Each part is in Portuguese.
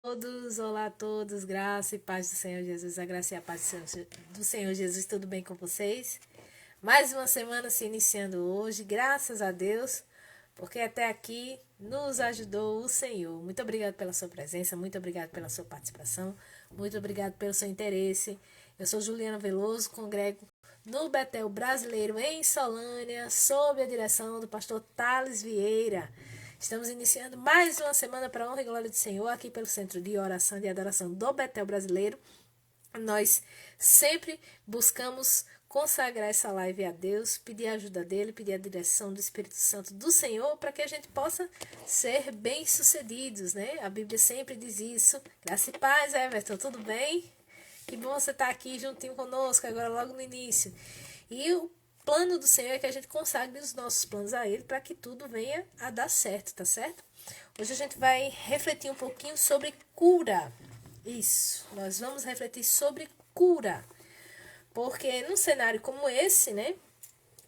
Olá a todos, graça e paz do Senhor Jesus, a graça e a paz do Senhor Jesus, tudo bem com vocês? Mais uma semana se iniciando hoje, graças a Deus, porque até aqui nos ajudou o Senhor. Muito obrigado pela sua presença, muito obrigado pela sua participação, muito obrigado pelo seu interesse. Eu sou Juliana Veloso, congrego no Betel Brasileiro em Solânia, sob a direção do pastor Thales Vieira. Estamos iniciando mais uma semana para a honra e glória do Senhor, aqui pelo Centro de Oração e Adoração do Betel Brasileiro. Nós sempre buscamos consagrar essa live a Deus, pedir a ajuda dele, pedir a direção do Espírito Santo do Senhor, para que a gente possa ser bem-sucedidos, né? A Bíblia sempre diz isso. Graça e paz, Everton, tudo bem? Que bom você estar aqui juntinho conosco, agora logo no início. E o plano do Senhor é que a gente consagre os nossos planos a Ele para que tudo venha a dar certo, tá certo? Hoje a gente vai refletir um pouquinho sobre cura. Isso, nós vamos refletir sobre cura. Porque num cenário como esse, né,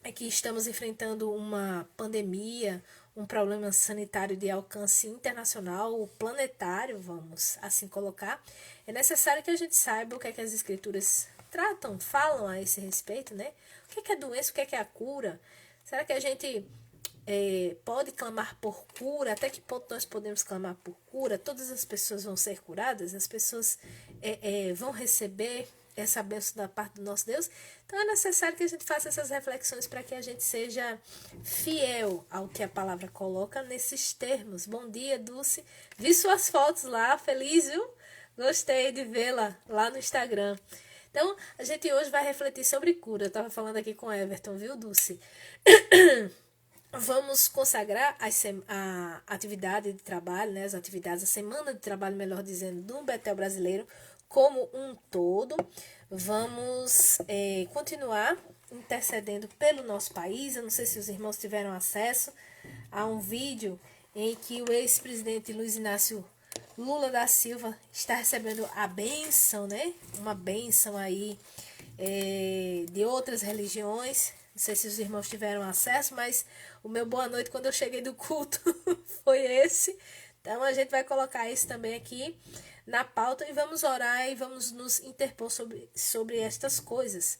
é que estamos enfrentando uma pandemia, um problema sanitário de alcance internacional, planetário, vamos assim colocar, é necessário que a gente saiba o que é que as escrituras tratam, falam a esse respeito, né? O que é a doença, o que é a cura? Será que a gente pode clamar por cura? Até que ponto nós podemos clamar por cura? Todas as pessoas vão ser curadas? As pessoas vão receber essa bênção da parte do nosso Deus? Então é necessário que a gente faça essas reflexões para que a gente seja fiel ao que a palavra coloca nesses termos. Bom dia, Dulce. Vi suas fotos lá, feliz, viu? Gostei de vê-la lá no Instagram. Então, a gente hoje vai refletir sobre cura. Eu estava falando aqui com Everton, viu, Dulce? Vamos consagrar a atividade de trabalho, né, as atividades, a semana de trabalho, melhor dizendo, do Betel Brasileiro como um todo. Vamos continuar intercedendo pelo nosso país. Eu não sei se os irmãos tiveram acesso a um vídeo em que o ex-presidente Luiz Inácio Lula da Silva está recebendo a bênção, né? Uma bênção aí de outras religiões. Não sei se os irmãos tiveram acesso, mas o meu boa noite quando eu cheguei do culto foi esse. Então a gente vai colocar isso também aqui na pauta e vamos orar e vamos nos interpor sobre estas coisas.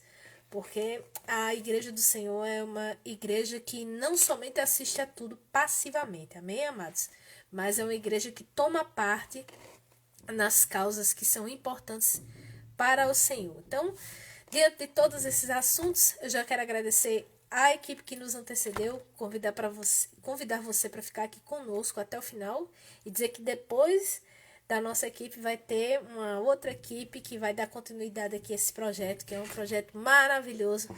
Porque a igreja do Senhor é uma igreja que não somente assiste a tudo passivamente, amém, amados? Mas é uma igreja que toma parte nas causas que são importantes para o Senhor. Então, diante de todos esses assuntos, eu já quero agradecer a equipe que nos antecedeu, convidar você para ficar aqui conosco até o final e dizer que depois da nossa equipe vai ter uma outra equipe que vai dar continuidade aqui a esse projeto, que é um projeto maravilhoso,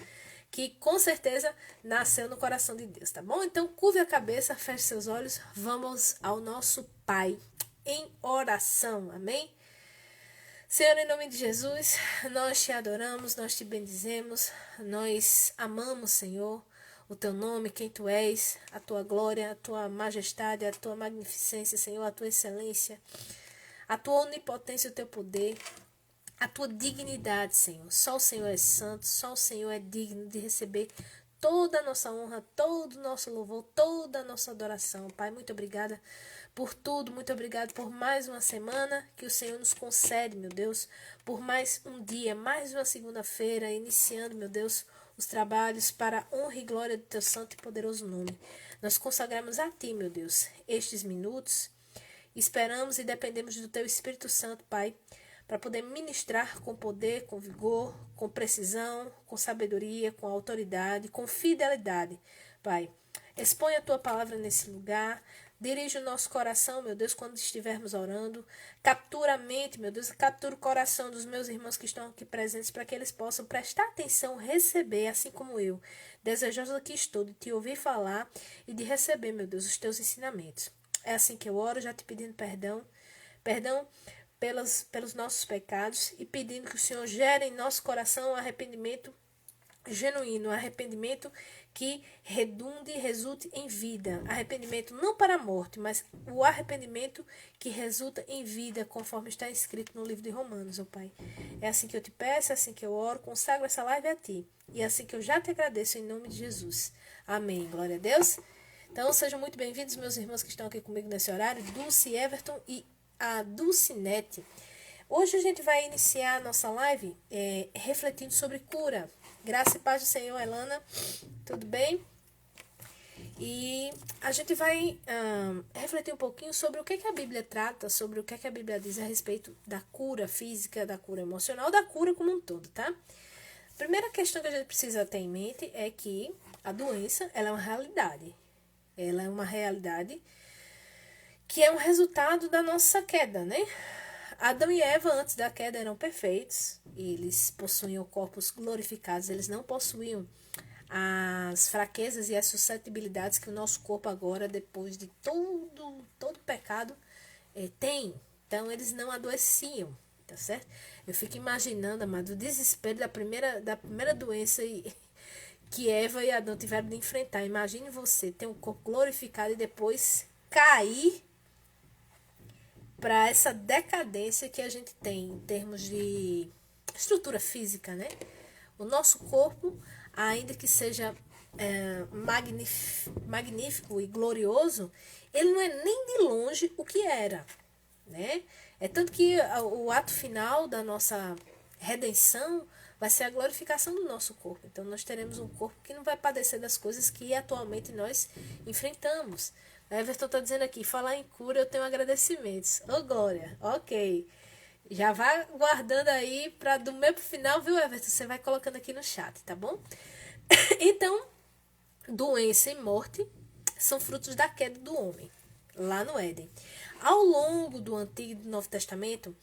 que com certeza nasceu no coração de Deus, tá bom? Então, curve a cabeça, feche seus olhos, vamos ao nosso Pai em oração, amém? Senhor, em nome de Jesus, nós te adoramos, nós te bendizemos, nós amamos, Senhor, o teu nome, quem tu és, a tua glória, a tua majestade, a tua magnificência, Senhor, a tua excelência, a tua onipotência e o teu poder, a tua dignidade, Senhor. Só o Senhor é santo, só o Senhor é digno de receber toda a nossa honra, todo o nosso louvor, toda a nossa adoração. Pai, muito obrigada por tudo, muito obrigado por mais uma semana que o Senhor nos concede, meu Deus, por mais um dia, mais uma segunda-feira, iniciando, meu Deus, os trabalhos para a honra e glória do teu santo e poderoso nome. Nós consagramos a ti, meu Deus, estes minutos. Esperamos e dependemos do teu Espírito Santo, Pai, para poder ministrar com poder, com vigor, com precisão, com sabedoria, com autoridade, com fidelidade, Pai. Expõe a tua palavra nesse lugar, dirige o nosso coração, meu Deus, quando estivermos orando. Captura a mente, meu Deus, captura o coração dos meus irmãos que estão aqui presentes para que eles possam prestar atenção, receber, assim como eu, desejosa que estou de te ouvir falar e de receber, meu Deus, os teus ensinamentos. É assim que eu oro, já te pedindo perdão pelos nossos pecados e pedindo que o Senhor gere em nosso coração um arrependimento genuíno, um arrependimento que redunde e resulte em vida. Arrependimento não para a morte, mas o arrependimento que resulta em vida, conforme está escrito no livro de Romanos, ó Pai. É assim que eu te peço, é assim que eu oro, consagro essa live a ti. E é assim que eu já te agradeço em nome de Jesus. Amém. Glória a Deus. Então, sejam muito bem-vindos, meus irmãos que estão aqui comigo nesse horário, Dulce, Everton e a Dulcinete. Hoje a gente vai iniciar a nossa live refletindo sobre cura. Graça e paz do Senhor, Elana. Tudo bem? E a gente vai refletir um pouquinho sobre o que a Bíblia trata, sobre o que a Bíblia diz a respeito da cura física, da cura emocional, da cura como um todo, tá? A primeira questão que a gente precisa ter em mente é que a doença, ela é uma realidade. Ela é uma realidade que é um resultado da nossa queda, né? Adão e Eva, antes da queda, eram perfeitos. Eles possuíam corpos glorificados. Eles não possuíam as fraquezas e as suscetibilidades que o nosso corpo agora, depois de todo pecado, tem. Então, eles não adoeciam, tá certo? Eu fico imaginando, amado, o desespero da primeira doença que Eva e Adão tiveram de enfrentar. Imagine você ter um corpo glorificado e depois cair para essa decadência que a gente tem em termos de estrutura física, né? O nosso corpo, ainda que seja magnífico e glorioso, ele não é nem de longe o que era, né? É tanto que o ato final da nossa redenção vai ser a glorificação do nosso corpo. Então, nós teremos um corpo que não vai padecer das coisas que atualmente nós enfrentamos. A Everton está dizendo aqui, falar em cura, eu tenho agradecimentos. Ô, Glória, ok. Já vai guardando aí para do meio pro final, viu, Everton? Você vai colocando aqui no chat, tá bom? Então, doença e morte são frutos da queda do homem, lá no Éden. Ao longo do Antigo e do Novo Testamento,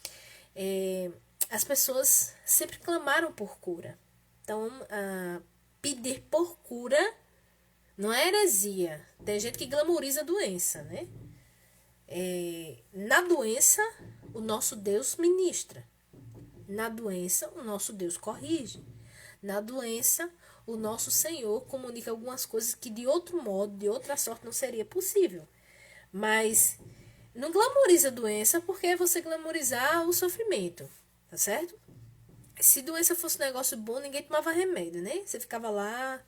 as pessoas sempre clamaram por cura. Então, pedir por cura não é heresia. Tem gente que glamoriza a doença, né? Na doença, o nosso Deus ministra. Na doença, o nosso Deus corrige. Na doença, o nosso Senhor comunica algumas coisas que de outro modo, de outra sorte, não seria possível. Mas não glamoriza a doença porque é você glamorizar o sofrimento, tá certo? Se doença fosse um negócio bom, ninguém tomava remédio, né? Você ficava lá,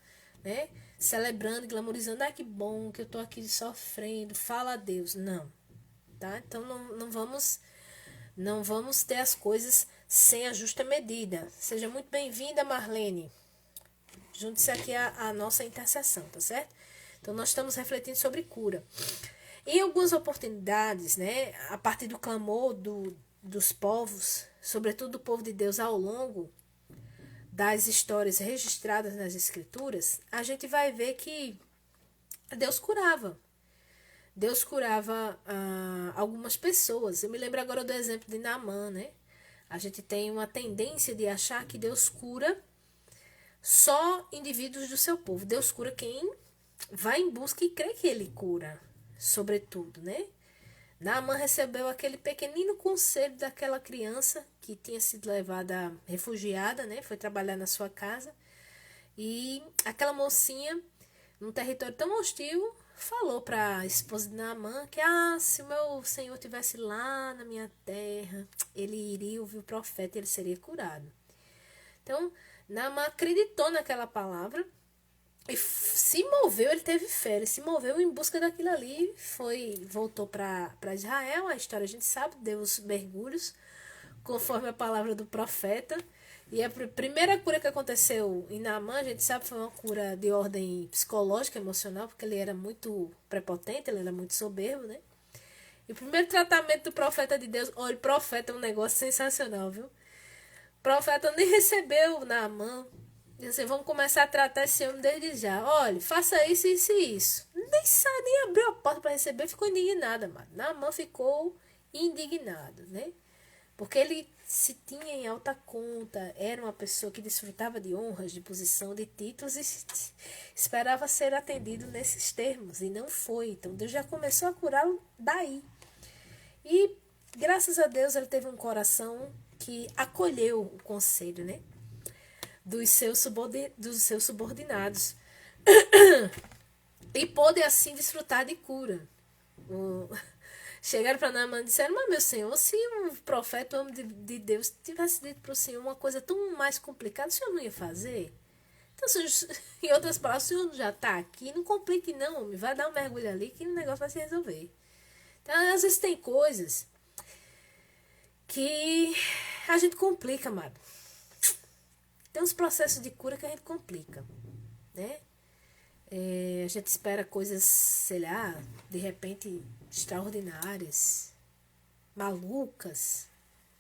né? Celebrando, glamorizando, que bom que eu tô aqui sofrendo, fala a Deus. Não, tá? Então não vamos ter as coisas sem a justa medida. Seja muito bem-vinda, Marlene. Junte-se aqui à nossa intercessão, tá certo? Então, nós estamos refletindo sobre cura. Em algumas oportunidades, né, a partir do clamor dos povos, sobretudo do povo de Deus ao longo das histórias registradas nas Escrituras, a gente vai ver que Deus curava. Deus curava algumas pessoas. Eu me lembro agora do exemplo de Naamã, né? A gente tem uma tendência de achar que Deus cura só indivíduos do seu povo. Deus cura quem vai em busca e crê que ele cura, sobretudo, né? Naamã recebeu aquele pequenino conselho daquela criança que tinha sido levada refugiada, né? Foi trabalhar na sua casa. E aquela mocinha, num território tão hostil, falou para a esposa de Naamã que se o meu senhor estivesse lá na minha terra, ele iria ouvir o profeta e ele seria curado. Então, Naamã acreditou naquela palavra e se moveu, ele teve fé, ele se moveu em busca daquilo ali, voltou para Israel. A história a gente sabe, deu os mergulhos conforme a palavra do profeta. E a primeira cura que aconteceu em Naamã, a gente sabe, foi uma cura de ordem psicológica, emocional, porque ele era muito prepotente, ele era muito soberbo, né? E o primeiro tratamento do profeta de Deus, olha, o profeta é um negócio sensacional, viu? O profeta nem recebeu Naamã. Disse assim, vamos começar a tratar esse homem desde já. Olha, faça isso, isso e isso. Nem abriu a porta para receber, ficou indignado, mano. Naamã ficou indignado, né? Porque ele se tinha em alta conta, era uma pessoa que desfrutava de honras, de posição, de títulos e esperava ser atendido nesses termos, e não foi. Então Deus já começou a curá-lo daí. E graças a Deus ele teve um coração que acolheu o conselho, né? Dos seus subordinados. E pôde assim desfrutar de cura. Chegaram para Naamã e disseram, mas meu senhor, se um profeta, um homem de Deus, tivesse dito para o senhor uma coisa tão mais complicada, o senhor não ia fazer? Então, em outras palavras, o senhor já está aqui, não complique não, homem, vai dar um mergulho ali que o negócio vai se resolver. Então, às vezes tem coisas que a gente complica, amado. Tem uns processos de cura que a gente complica, né? A gente espera coisas, sei lá, de repente extraordinárias, malucas,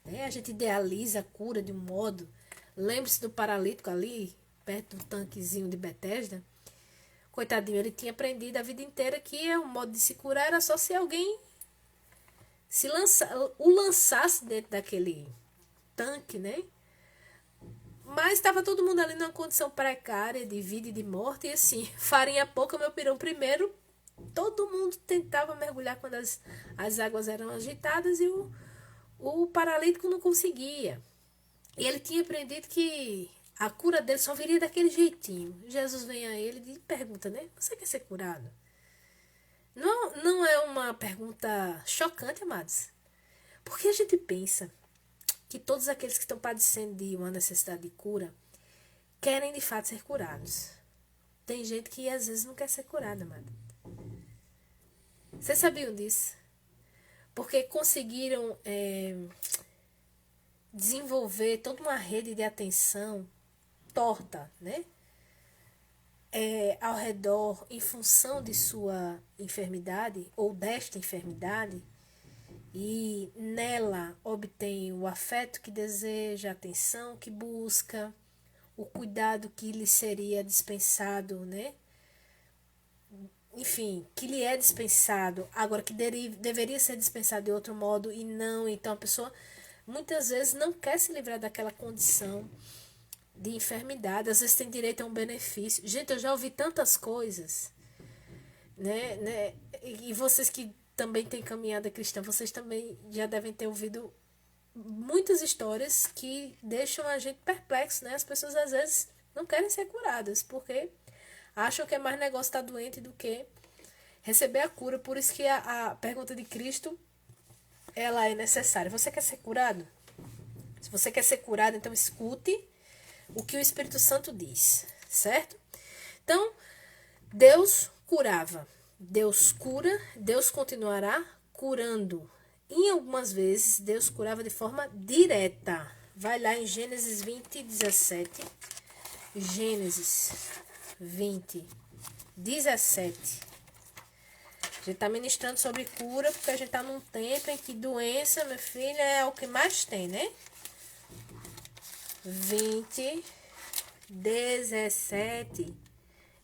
né? A gente idealiza a cura de um modo. Lembre-se do paralítico ali, perto do tanquezinho de Betesda. Coitadinho, ele tinha aprendido a vida inteira que o modo de se curar era só se alguém o lançasse dentro daquele tanque, né? Mas estava todo mundo ali numa condição precária de vida e de morte. E assim, farinha pouca, meu pirão primeiro. Todo mundo tentava mergulhar quando as águas eram agitadas e o paralítico não conseguia. E ele tinha aprendido que a cura dele só viria daquele jeitinho. Jesus vem a ele e pergunta, né? Você quer ser curado? Não é uma pergunta chocante, amados. Porque a gente pensa que todos aqueles que estão padecendo de uma necessidade de cura querem de fato ser curados. Tem gente que às vezes não quer ser curada, amado. Vocês sabiam disso? Porque conseguiram desenvolver toda uma rede de atenção torta, né? Ao redor, em função de sua enfermidade ou desta enfermidade, e nela obtém o afeto que deseja, a atenção que busca, o cuidado que lhe seria dispensado, né? Enfim, que lhe é dispensado, agora que deveria ser dispensado de outro modo e não. Então a pessoa muitas vezes não quer se livrar daquela condição de enfermidade, às vezes tem direito a um benefício. Gente, eu já ouvi tantas coisas, né? E vocês que também têm caminhada cristã, vocês também já devem ter ouvido muitas histórias que deixam a gente perplexo, né? As pessoas às vezes não querem ser curadas, porque acham que é mais negócio estar doente do que receber a cura. Por isso que a pergunta de Cristo, ela é necessária. Você quer ser curado? Se você quer ser curado, então escute o que o Espírito Santo diz, certo? Então, Deus curava, Deus cura, Deus continuará curando. Em algumas vezes, Deus curava de forma direta. Vai lá em Gênesis 20, 17. Gênesis 20, 17. A gente está ministrando sobre cura, porque a gente está num tempo em que doença, minha filha, é o que mais tem, né? 20, 17.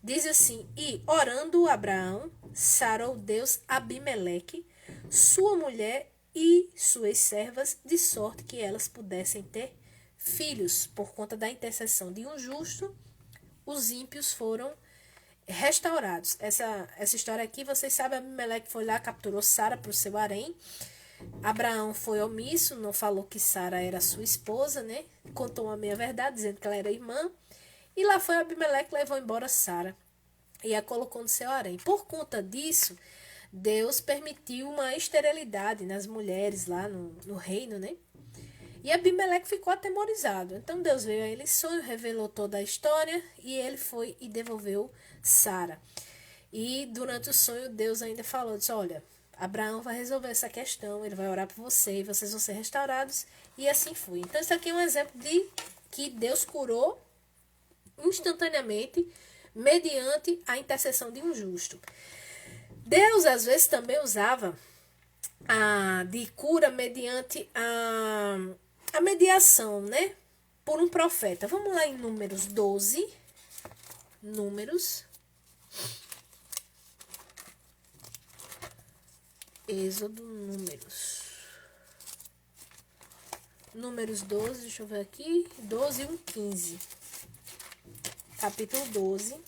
Diz assim: E orando Abraão, sarou Deus Abimeleque, sua mulher e suas servas, de sorte que elas pudessem ter filhos. Por conta da intercessão de um justo, os ímpios foram restaurados. Essa história aqui, vocês sabem, Abimeleque foi lá, capturou Sara para o seu harém. Abraão foi omisso, não falou que Sara era sua esposa, né? Contou uma meia-verdade, dizendo que ela era irmã. E lá foi Abimeleque, levou embora Sara e a colocou no seu harém. Por conta disso, Deus permitiu uma esterilidade nas mulheres lá no reino, né? E Abimeleque ficou atemorizado. Então Deus veio a ele em sonho, revelou toda a história e ele foi e devolveu Sara. E durante o sonho, Deus ainda falou, disse, olha, Abraão vai resolver essa questão, ele vai orar por você e vocês vão ser restaurados. E assim foi. Então, isso aqui é um exemplo de que Deus curou instantaneamente mediante a intercessão de um justo. Deus, às vezes, também usava de cura mediante a mediação, né? Por um profeta. Vamos lá em Números 12. Números. Êxodo, Números 12, deixa eu ver aqui. 12, 1, 15. Capítulo 12,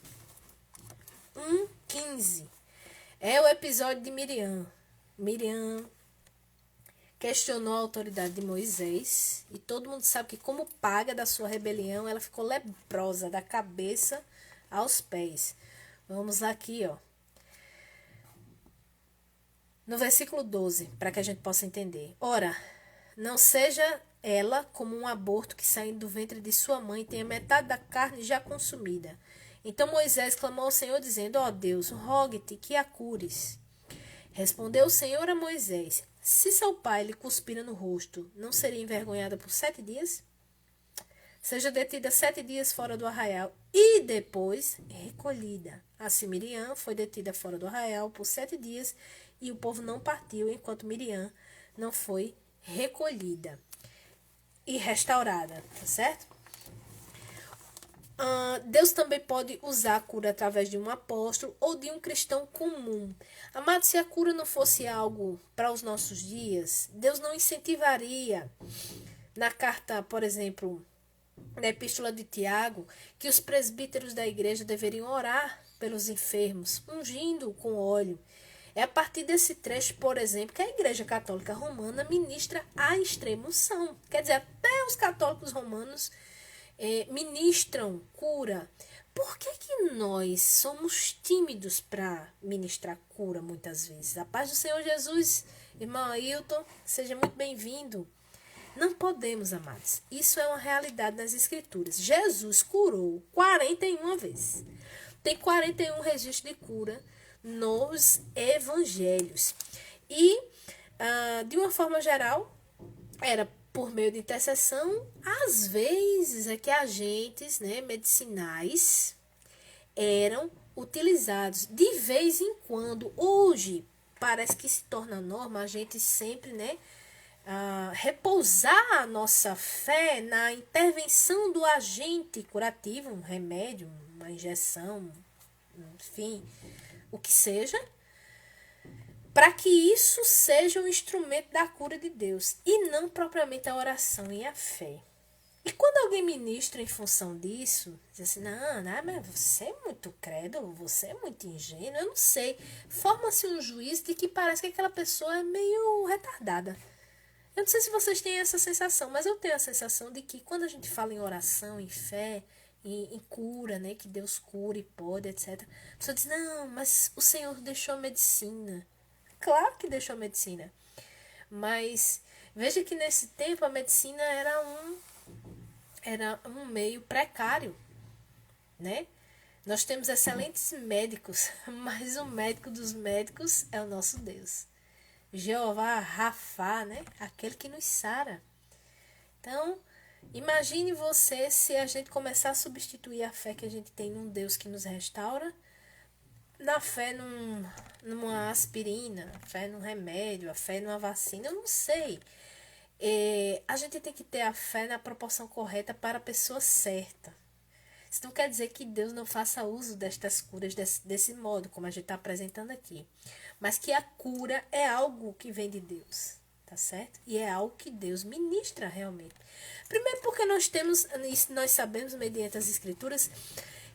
1, 15. É o episódio de Miriam. Miriam questionou a autoridade de Moisés. E todo mundo sabe que, como paga da sua rebelião, ela ficou leprosa da cabeça aos pés. Vamos lá aqui, ó. No versículo 12, para que a gente possa entender. Ora, não seja ela como um aborto que saindo do ventre de sua mãe tenha metade da carne já consumida. Então Moisés clamou ao Senhor, dizendo, ó Deus, rogue-te que a cures. Respondeu o Senhor a Moisés, Se seu pai lhe cuspira no rosto, não seria envergonhada por 7 dias? Seja detida 7 dias fora do arraial e depois recolhida. Assim, Miriam foi detida fora do arraial por 7 dias e o povo não partiu enquanto Miriam não foi recolhida e restaurada, tá certo? Deus também pode usar a cura através de um apóstolo ou de um cristão comum. Amado, se a cura não fosse algo para os nossos dias, Deus não incentivaria na carta, por exemplo, na epístola de Tiago, que os presbíteros da igreja deveriam orar pelos enfermos, ungindo com óleo. É a partir desse trecho, por exemplo, que a Igreja Católica Romana ministra a extrema-unção. Quer dizer, até os católicos romanos ministram cura. Por que nós somos tímidos para ministrar cura muitas vezes? A paz do Senhor Jesus, irmão Ailton, seja muito bem-vindo. Não podemos, amados. Isso é uma realidade nas Escrituras. Jesus curou 41 vezes. Tem 41 registros de cura nos evangelhos. E, de uma forma geral, era por meio de intercessão. Às vezes é que agentes, medicinais eram utilizados de vez em quando. Hoje parece que se torna norma a gente sempre, repousar a nossa fé na intervenção do agente curativo, um remédio, uma injeção, enfim, o que seja, para que isso seja um instrumento da cura de Deus e não propriamente a oração e a fé. E quando alguém ministra em função disso, diz assim, não, mas você é muito crédulo, você é muito ingênuo, eu não sei. Forma-se um juízo de que parece que aquela pessoa é meio retardada. Eu não sei se vocês têm essa sensação, mas eu tenho a sensação de que quando a gente fala em oração, em fé, em cura, que Deus cura e pode, etc. A pessoa diz, não, mas o Senhor deixou a medicina. Claro que deixou a medicina. Mas veja que nesse tempo a medicina era um meio precário, né? Nós temos excelentes médicos, mas o médico dos médicos é o nosso Deus. Jeová Rafá, aquele que nos sara. Então, imagine você se a gente começar a substituir a fé que a gente tem num Deus que nos restaura, na fé numa aspirina, a fé num remédio, a fé numa vacina, eu não sei. A gente tem que ter a fé na proporção correta para a pessoa certa. Isso não quer dizer que Deus não faça uso destas curas desse modo, como a gente está apresentando aqui. Mas que a cura é algo que vem de Deus, tá certo? E é algo que Deus ministra realmente. Primeiro porque nós sabemos, mediante as Escrituras,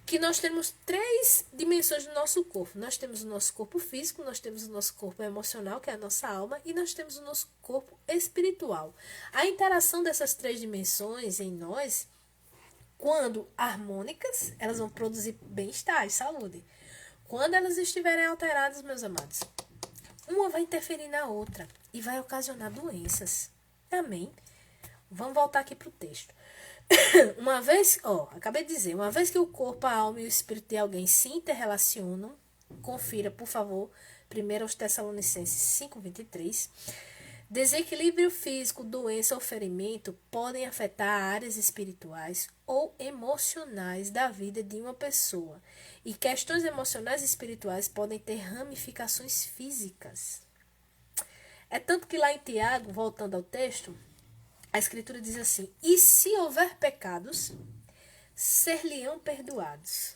que nós temos 3 dimensões do nosso corpo. Nós temos o nosso corpo físico, nós temos o nosso corpo emocional, que é a nossa alma, e nós temos o nosso corpo espiritual. A interação dessas 3 dimensões em nós, quando harmônicas, elas vão produzir bem-estar e saúde. Quando elas estiverem alteradas, meus amados, uma vai interferir na outra e vai ocasionar doenças. Amém? Vamos voltar aqui para o texto. Acabei de dizer, uma vez que o corpo, a alma e o espírito de alguém se interrelacionam, confira, por favor, 1 aos Tessalonicenses 5:23, desequilíbrio físico, doença ou ferimento podem afetar áreas espirituais ou emocionais da vida de uma pessoa. E questões emocionais e espirituais podem ter ramificações físicas. É tanto que lá em Tiago, voltando ao texto, a Escritura diz assim, e se houver pecados, ser-lhe-ão perdoados.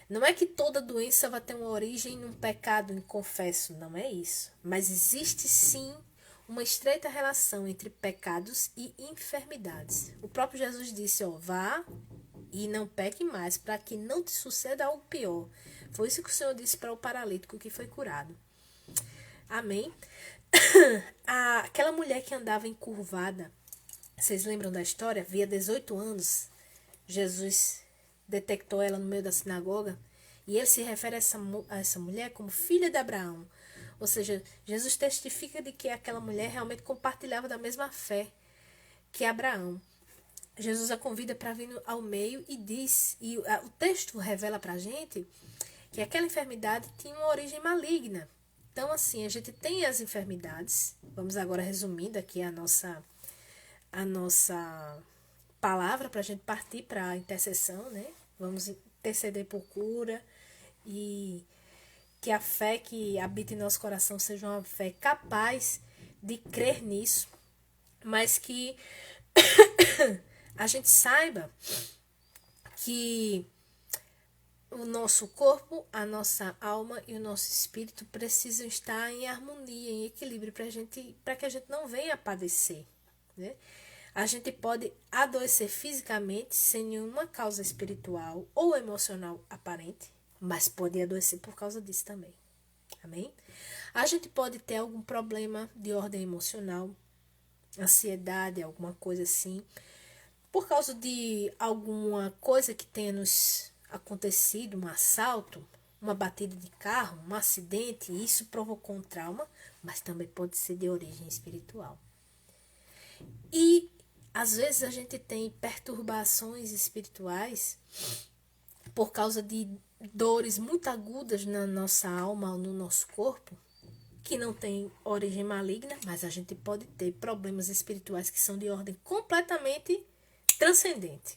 Não é que toda doença vai ter uma origem num pecado inconfesso, não é isso. Mas existe sim uma estreita relação entre pecados e enfermidades. O próprio Jesus disse, vá e não peque mais, para que não te suceda algo pior. Foi isso que o Senhor disse para o paralítico que foi curado. Amém? Aquela mulher que andava encurvada, vocês lembram da história? Havia 18 anos, Jesus detectou ela no meio da sinagoga, e ele se refere a essa mulher como filha de Abraão. Ou seja, Jesus testifica de que aquela mulher realmente compartilhava da mesma fé que Abraão. Jesus a convida para vir ao meio e diz, e o texto revela para a gente que aquela enfermidade tinha uma origem maligna. Então, assim, a gente tem as enfermidades. Vamos agora resumindo aqui a nossa palavra para a gente partir para a intercessão, né? Vamos interceder por cura e que a fé que habita em nosso coração seja uma fé capaz de crer nisso, mas que a gente saiba que o nosso corpo, a nossa alma e o nosso espírito precisam estar em harmonia, em equilíbrio, para que a gente não venha a padecer, né? A gente pode adoecer fisicamente sem nenhuma causa espiritual ou emocional aparente, mas pode adoecer por causa disso também. Amém? A gente pode ter algum problema de ordem emocional, ansiedade, alguma coisa assim, por causa de alguma coisa que tenha nos acontecido, um assalto, uma batida de carro, um acidente, e isso provocou um trauma, mas também pode ser de origem espiritual. E às vezes a gente tem perturbações espirituais por causa de dores muito agudas na nossa alma ou no nosso corpo, que não tem origem maligna, mas a gente pode ter problemas espirituais que são de ordem completamente transcendente.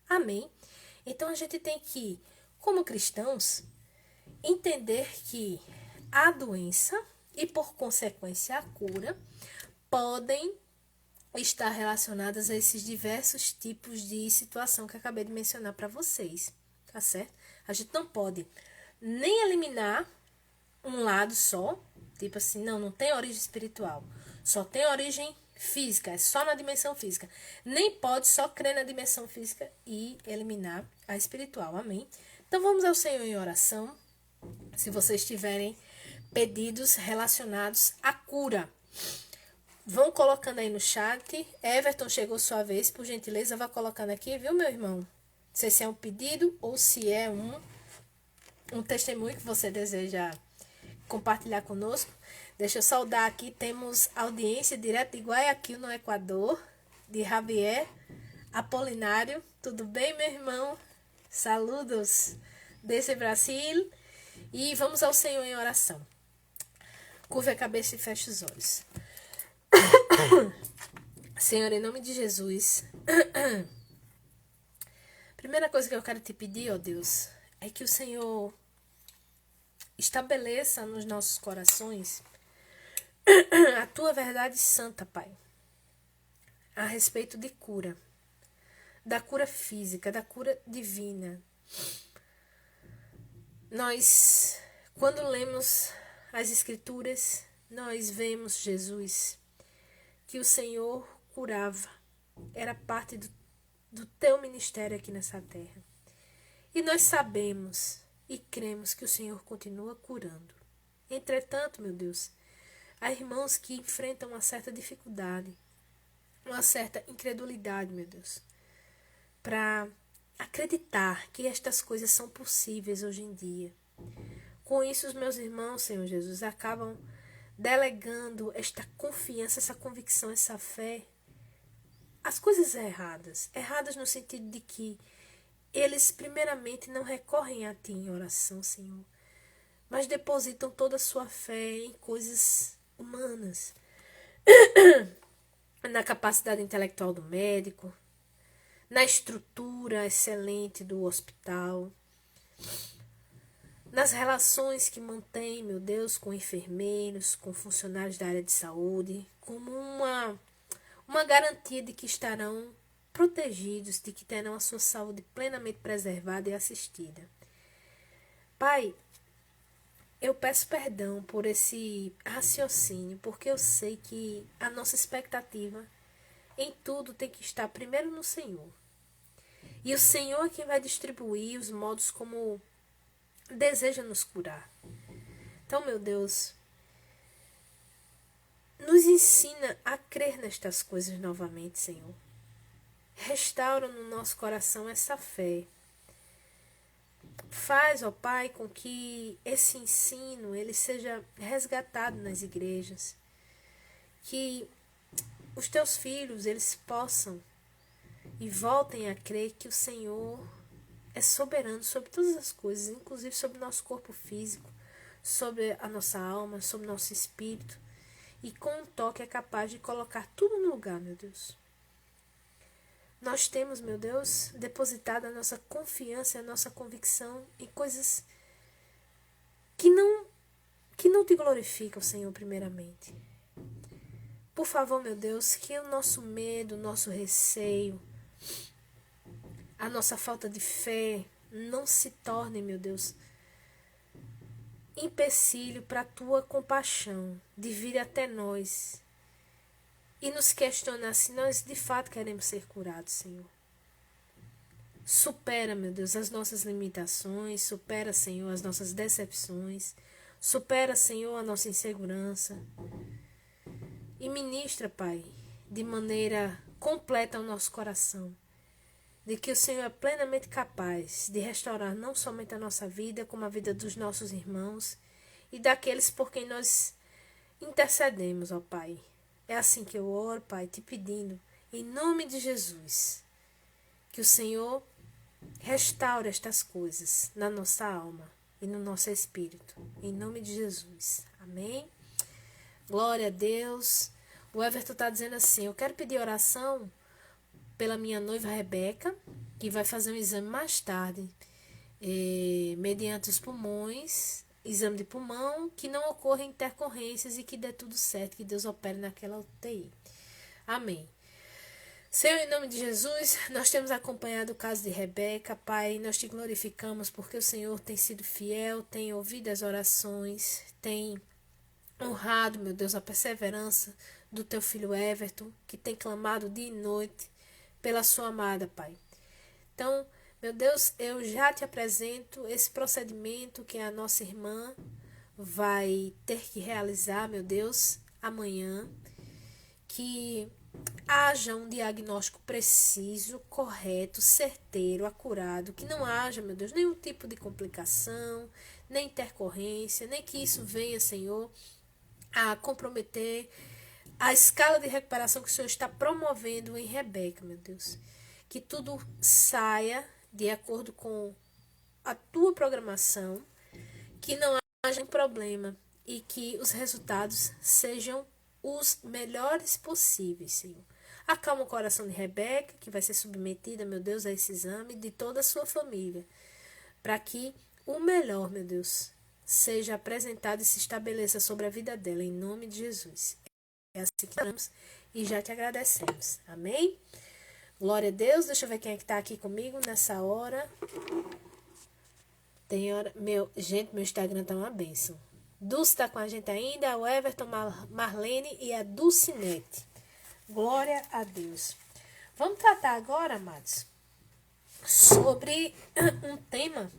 Amém? Então a gente tem que, como cristãos, entender que a doença e, por consequência, a cura podem estar relacionadas a esses diversos tipos de situação que eu acabei de mencionar para vocês, tá certo? A gente não pode nem eliminar um lado só, tipo assim, não tem origem espiritual, só tem origem física, é só na dimensão física. Nem pode só crer na dimensão física e eliminar a espiritual, amém? Então vamos ao Senhor em oração, se vocês tiverem pedidos relacionados à cura. Vão colocando aí no chat. Everton, chegou sua vez, por gentileza, vá colocando aqui, viu, meu irmão? Não sei se é um pedido ou se é um testemunho que você deseja compartilhar conosco. Deixa eu saudar aqui, temos audiência direto de Guayaquil, no Equador, de Javier Apolinário. Tudo bem, meu irmão? Saludos desse Brasil. E vamos ao Senhor em oração. Curva a cabeça e feche os olhos. Senhor, em nome de Jesus, primeira coisa que eu quero te pedir, ó Deus, é que o Senhor estabeleça nos nossos corações a tua verdade santa, Pai, a respeito de cura, da cura física, da cura divina. Nós, quando lemos as Escrituras, nós vemos Jesus, que o Senhor curava, era parte do teu ministério aqui nessa terra. E nós sabemos e cremos que o Senhor continua curando. Entretanto, meu Deus, há irmãos que enfrentam uma certa dificuldade, uma certa incredulidade, meu Deus, para acreditar que estas coisas são possíveis hoje em dia. Com isso, os meus irmãos, Senhor Jesus, acabam delegando esta confiança, essa convicção, essa fé, as coisas erradas. Erradas no sentido de que eles, primeiramente, não recorrem a Ti em oração, Senhor, mas depositam toda a sua fé em coisas humanas, na capacidade intelectual do médico, na estrutura excelente do hospital, nas relações que mantém, meu Deus, com enfermeiros, com funcionários da área de saúde, como uma garantia de que estarão protegidos, de que terão a sua saúde plenamente preservada e assistida. Pai, eu peço perdão por esse raciocínio, porque eu sei que a nossa expectativa em tudo tem que estar primeiro no Senhor. E o Senhor é quem vai distribuir os modos como deseja nos curar. Então, meu Deus, nos ensina a crer nestas coisas novamente, Senhor. Restaura no nosso coração essa fé. Faz, ó Pai, com que esse ensino ele seja resgatado nas igrejas. Que os teus filhos eles possam e voltem a crer que o Senhor é soberano sobre todas as coisas, inclusive sobre o nosso corpo físico, sobre a nossa alma, sobre o nosso espírito. E com um toque é capaz de colocar tudo no lugar, meu Deus. Nós temos, meu Deus, depositado a nossa confiança e a nossa convicção em coisas que não te glorificam, Senhor, primeiramente. Por favor, meu Deus, que o nosso medo, o nosso receio, a nossa falta de fé não se torne, meu Deus, empecilho para a tua compaixão de vir até nós e nos questionar se nós de fato queremos ser curados, Senhor. Supera, meu Deus, as nossas limitações, supera, Senhor, as nossas decepções, supera, Senhor, a nossa insegurança e ministra, Pai, de maneira completa ao nosso coração, de que o Senhor é plenamente capaz de restaurar não somente a nossa vida, como a vida dos nossos irmãos e daqueles por quem nós intercedemos, ó Pai. É assim que eu oro, Pai, te pedindo, em nome de Jesus, que o Senhor restaure estas coisas na nossa alma e no nosso espírito, em nome de Jesus. Amém? Glória a Deus. O Everton está dizendo assim, eu quero pedir oração pela minha noiva Rebeca, que vai fazer um exame mais tarde, mediante os pulmões, exame de pulmão, que não ocorra intercorrências e que dê tudo certo, que Deus opere naquela UTI. Amém. Senhor, em nome de Jesus, nós temos acompanhado o caso de Rebeca, Pai, nós te glorificamos porque o Senhor tem sido fiel, tem ouvido as orações, tem honrado, meu Deus, a perseverança do teu filho Everton, que tem clamado dia e noite pela sua amada, Pai. Então, meu Deus, eu já te apresento esse procedimento que a nossa irmã vai ter que realizar, meu Deus, amanhã, que haja um diagnóstico preciso, correto, certeiro, acurado, que não haja, meu Deus, nenhum tipo de complicação, nem intercorrência, nem que isso venha, Senhor, a comprometer a escala de recuperação que o Senhor está promovendo em Rebeca, meu Deus. Que tudo saia de acordo com a tua programação, que não haja um problema e que os resultados sejam os melhores possíveis, Senhor. Acalma o coração de Rebeca, que vai ser submetida, meu Deus, a esse exame, de toda a sua família, para que o melhor, meu Deus, seja apresentado e se estabeleça sobre a vida dela, em nome de Jesus. É assim que oramos e já te agradecemos. Amém? Glória a Deus. Deixa eu ver quem é que está aqui comigo nessa hora. Tem hora. Gente, meu Instagram tá uma bênção. Dulce está com a gente ainda, o Everton, Marlene e a Dulcinete. Glória a Deus. Vamos tratar agora, amados, sobre um tema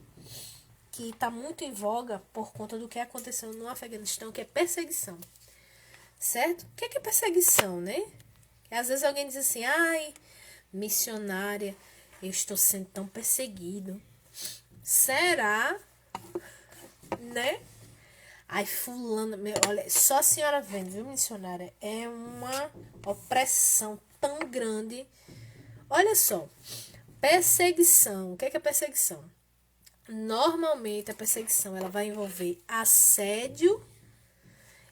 que está muito em voga por conta do que aconteceu no Afeganistão, que é perseguição. Certo? O que é perseguição, né? Às vezes alguém diz assim, ai, missionária, eu estou sendo tão perseguido. Será? Né? Ai, fulano, olha, só a senhora vendo, viu, missionária? É uma opressão tão grande. Olha só, perseguição. O que é perseguição? Normalmente a perseguição ela vai envolver assédio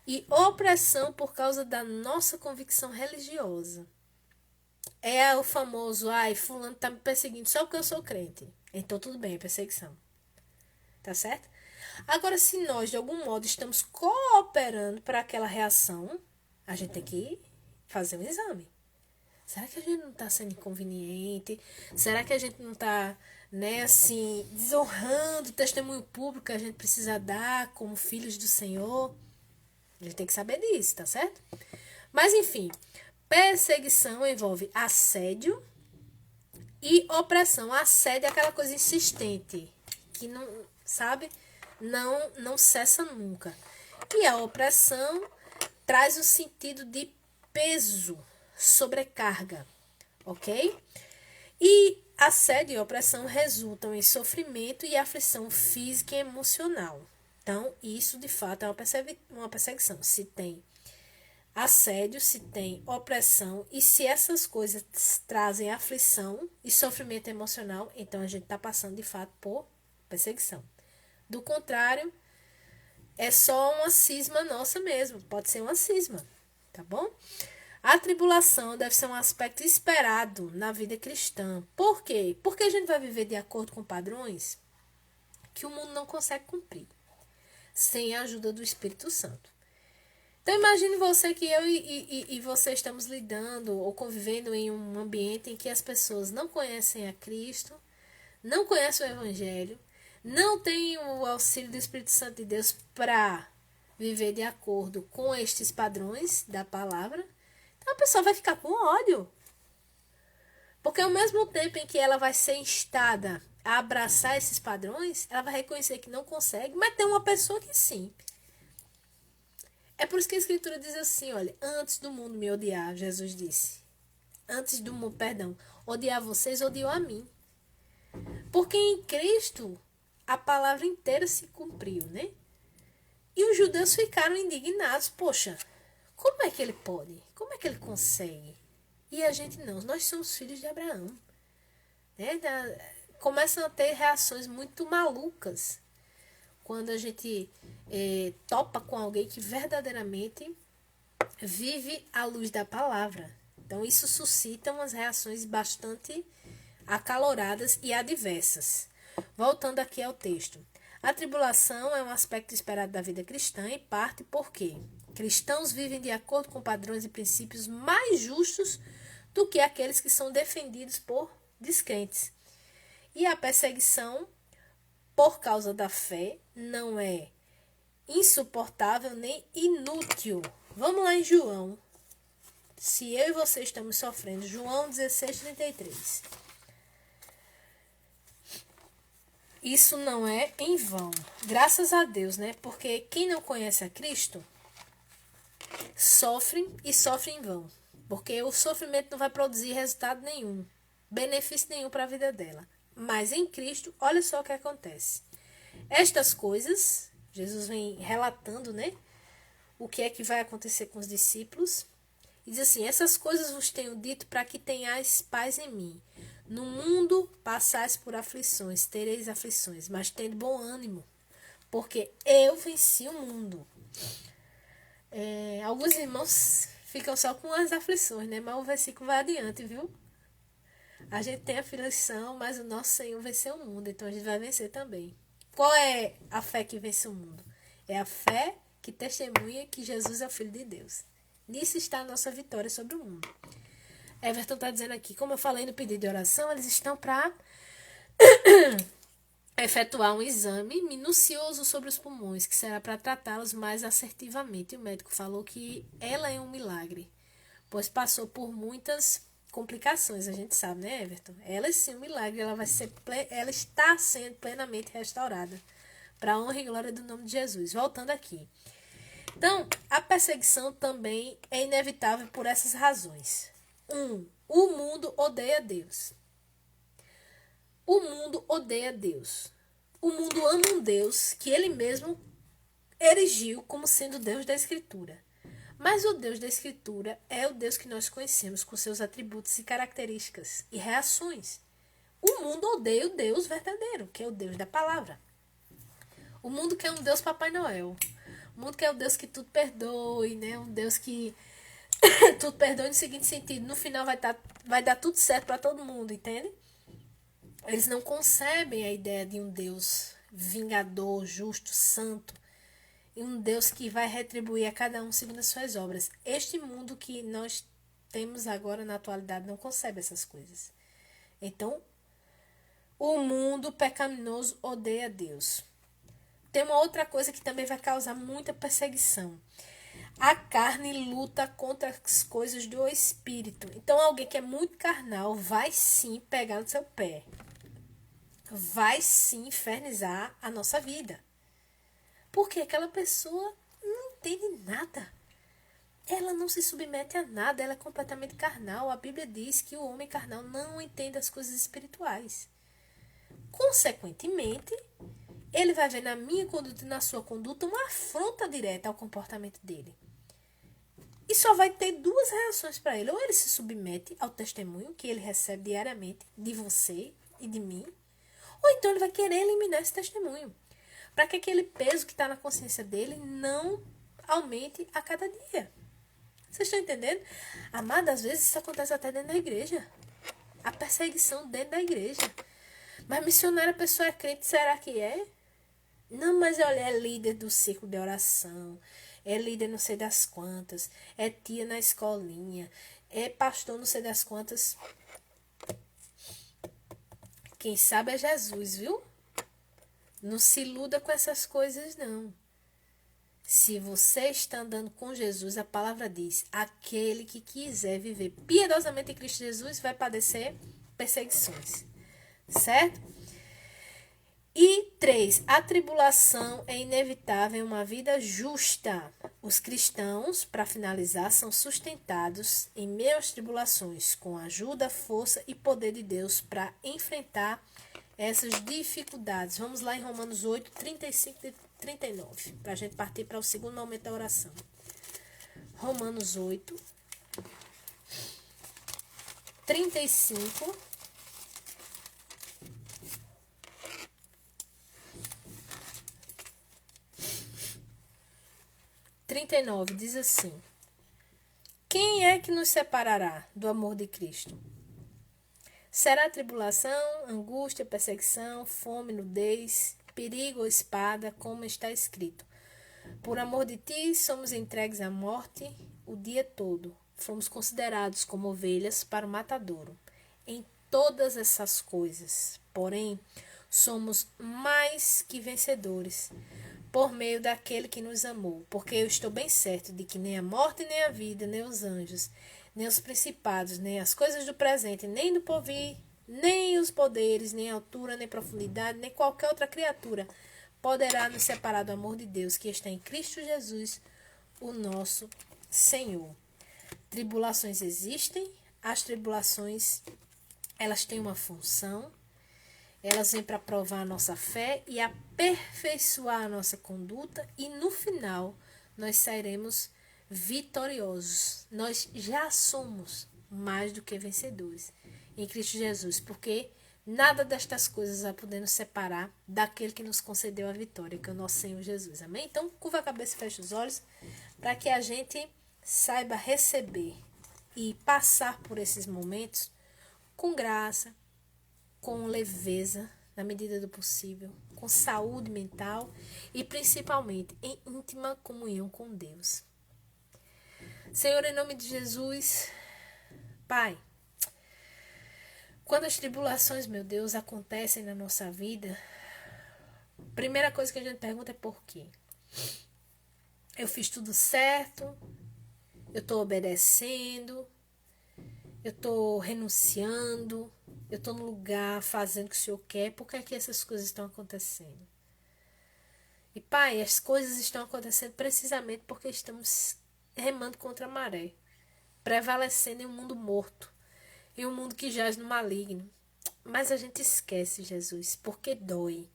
e opressão por causa da nossa convicção religiosa. É o famoso, ai, fulano tá me perseguindo só porque eu sou crente. Então tudo bem, é perseguição. Tá certo? Agora, se nós, de algum modo, estamos cooperando para aquela reação, a gente tem que fazer um exame. Será que a gente não está sendo inconveniente? Será que a gente não está, né, assim, desonrando o testemunho público que a gente precisa dar como filhos do Senhor? A gente tem que saber disso, tá certo? Mas, enfim, perseguição envolve assédio e opressão. Assédio é aquela coisa insistente, que não, sabe, não cessa nunca. E a opressão traz o sentido de peso, sobrecarga, ok? E assédio e opressão resultam em sofrimento e aflição física e emocional. Então, isso de fato é uma perseguição. Se tem assédio, se tem opressão e se essas coisas trazem aflição e sofrimento emocional, então a gente está passando de fato por perseguição. Do contrário, É só uma cisma nossa mesmo. Pode ser uma cisma, tá bom? A tribulação deve ser um aspecto esperado na vida cristã. Por quê? Porque a gente vai viver de acordo com padrões que o mundo não consegue cumprir, sem a ajuda do Espírito Santo. Então imagine você que eu e você estamos lidando ou convivendo em um ambiente em que as pessoas não conhecem a Cristo, não conhecem o Evangelho, não têm o auxílio do Espírito Santo de Deus para viver de acordo com estes padrões da palavra. Então a pessoa vai ficar com ódio. Porque ao mesmo tempo em que ela vai ser instada a abraçar esses padrões, ela vai reconhecer que não consegue, mas tem uma pessoa que sim. É por isso que a Escritura diz assim, olha, antes do mundo me odiar, Jesus disse. Antes do mundo, odiar vocês, odiou a mim. Porque em Cristo a palavra inteira se cumpriu, né? E os judeus ficaram indignados. Poxa, como é que ele pode? Como é que ele consegue? E a gente não. Nós somos filhos de Abraão. Né? Começam a ter reações muito malucas quando a gente topa com alguém que verdadeiramente vive à luz da palavra. Então isso suscita umas reações bastante acaloradas e adversas. Voltando aqui ao texto. A tribulação é um aspecto esperado da vida cristã e parte porque cristãos vivem de acordo com padrões e princípios mais justos do que aqueles que são defendidos por descrentes. E a perseguição por causa da fé não é insuportável nem inútil. Vamos lá em João. Se eu e você estamos sofrendo. João 16:33. Isso não é em vão. Graças a Deus, né? Porque quem não conhece a Cristo sofre e sofre em vão. Porque o sofrimento não vai produzir resultado nenhum, benefício nenhum para a vida dela. Mas em Cristo, olha só o que acontece. Estas coisas, Jesus vem relatando, né? O que é que vai acontecer com os discípulos. E diz assim, essas coisas vos tenho dito para que tenhais paz em mim. No mundo passais por aflições, tereis aflições, mas tende bom ânimo, porque eu venci o mundo. Alguns irmãos ficam só com as aflições, né? Mas o versículo vai adiante, viu? A gente tem aflição, mas o nosso Senhor venceu o mundo, então a gente vai vencer também. Qual é a fé que vence o mundo? É a fé que testemunha que Jesus é o Filho de Deus. Nisso está a nossa vitória sobre o mundo. Everton está dizendo aqui, como eu falei no pedido de oração, eles estão para efetuar um exame minucioso sobre os pulmões, que será para tratá-los mais assertivamente. E o médico falou que ela é um milagre, pois passou por muitas complicações, a gente sabe, né, Everton? Ela é sim um milagre, ela está sendo plenamente restaurada, para a honra e glória do nome de Jesus. Voltando aqui. Então, a perseguição também é inevitável por essas razões. O mundo odeia Deus. O mundo odeia Deus. O mundo ama um Deus que ele mesmo erigiu como sendo o Deus da Escritura. Mas o Deus da Escritura é o Deus que nós conhecemos com seus atributos e características e reações. O mundo odeia o Deus verdadeiro, que é o Deus da palavra. O mundo quer um Deus Papai Noel. O mundo quer um Deus que tudo perdoe, né? Um Deus que tudo perdoe no seguinte sentido, no final vai dar tudo certo para todo mundo, entende? Eles não concebem a ideia de um Deus vingador, justo, santo, e um Deus que vai retribuir a cada um segundo as suas obras. Este mundo que nós temos agora na atualidade não concebe essas coisas. Então, o mundo pecaminoso odeia Deus. Tem uma outra coisa que também vai causar muita perseguição. A carne luta contra as coisas do espírito. Então, alguém que é muito carnal vai sim pegar no seu pé. Vai sim infernizar a nossa vida. Porque aquela pessoa não entende nada. Ela não se submete a nada. Ela é completamente carnal. A Bíblia diz que o homem carnal não entende as coisas espirituais. Consequentemente, ele vai ver na minha conduta e na sua conduta uma afronta direta ao comportamento dele. E só vai ter duas reações para ele. Ou ele se submete ao testemunho que ele recebe diariamente de você e de mim. Ou então ele vai querer eliminar esse testemunho. para que aquele peso que está na consciência dele não aumente a cada dia. Vocês estão entendendo? Amada, às vezes isso acontece até dentro da igreja. A perseguição dentro da igreja. Mas missionária, a pessoa é crente, será que é? Não, mas olha, é líder do círculo de oração, é líder não sei das quantas, é tia na escolinha, é pastor não sei das quantas. Quem sabe é Jesus, viu? Não se iluda com essas coisas, não. Se você está andando com Jesus, a palavra diz, aquele que quiser viver piedosamente em Cristo Jesus vai padecer perseguições. Certo? E 3, a tribulação é inevitável em uma vida justa. Os cristãos, para finalizar, são sustentados em meio às tribulações, com ajuda, força e poder de Deus para enfrentar essas dificuldades. Vamos lá em Romanos 8, 35 e 39, para a gente partir para o segundo momento da oração. Romanos 8, 35 39 diz assim: quem é que nos separará do amor de Cristo? Será tribulação, angústia, perseguição, fome, nudez, perigo ou espada, como está escrito. Por amor de ti, somos entregues à morte o dia todo. Fomos considerados como ovelhas para o matadouro. Em todas essas coisas, porém, somos mais que vencedores, por meio daquele que nos amou. Porque eu estou bem certo de que nem a morte, nem a vida, nem os anjos, nem os principados, nem as coisas do presente, nem do porvir, nem os poderes, nem altura, nem profundidade, nem qualquer outra criatura poderá nos separar do amor de Deus que está em Cristo Jesus, o nosso Senhor. Tribulações existem, as tribulações, elas têm uma função, elas vêm para provar a nossa fé e aperfeiçoar a nossa conduta e no final nós sairemos vitoriosos. Nós já somos mais do que vencedores em Cristo Jesus, porque nada destas coisas vai poder nos separar daquele que nos concedeu a vitória, que é o nosso Senhor Jesus. Amém? Então, curva a cabeça e fecha os olhos para que a gente saiba receber e passar por esses momentos com graça, com leveza, na medida do possível, com saúde mental e principalmente em íntima comunhão com Deus. Senhor, em nome de Jesus, Pai, quando as tribulações, meu Deus, acontecem na nossa vida, a primeira coisa que a gente pergunta é por quê? Eu fiz tudo certo? Eu estou obedecendo? Eu estou renunciando? Eu estou no lugar fazendo o que o Senhor quer? Por que é que essas coisas estão acontecendo? E Pai, as coisas estão acontecendo precisamente porque estamos remando contra a maré, prevalecendo em um mundo morto, em um mundo que jaz no maligno. Mas a gente esquece, Jesus, porque dói,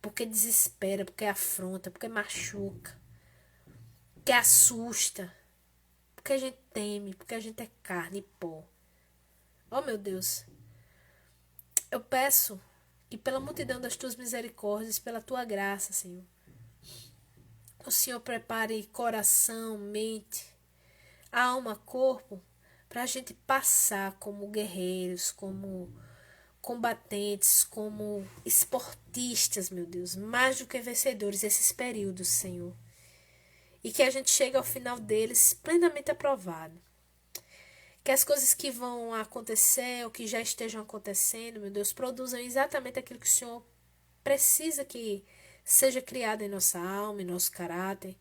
porque desespera, porque afronta, porque machuca, porque assusta, porque a gente teme, porque a gente é carne e pó. Oh, meu Deus, eu peço que pela multidão das tuas misericórdias, pela tua graça, Senhor, o Senhor prepare coração, mente, alma, corpo, para a gente passar como guerreiros, como combatentes, como esportistas, meu Deus, mais do que vencedores esses períodos, Senhor. E que a gente chegue ao final deles plenamente aprovado. Que as coisas que vão acontecer ou que já estejam acontecendo, meu Deus, produzam exatamente aquilo que o Senhor precisa que seja criado em nossa alma, em nosso caráter,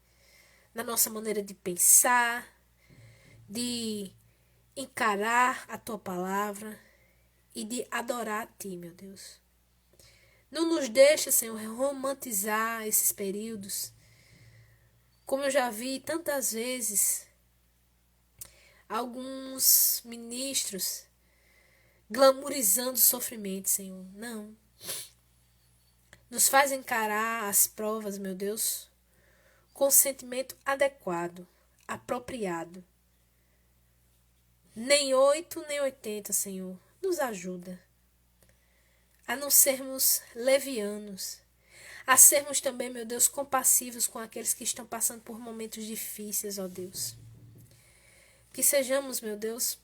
na nossa maneira de pensar, de encarar a Tua palavra e de adorar a Ti, meu Deus. Não nos deixe, Senhor, romantizar esses períodos. Como eu já vi tantas vezes, alguns ministros glamourizando o sofrimento, Senhor. Não. Nos faz encarar as provas, meu Deus, com sentimento adequado, apropriado. Nem 8, nem 80, Senhor. Nos ajuda a não sermos levianos, a sermos também, meu Deus, compassivos com aqueles que estão passando por momentos difíceis, ó Deus. Que sejamos, meu Deus,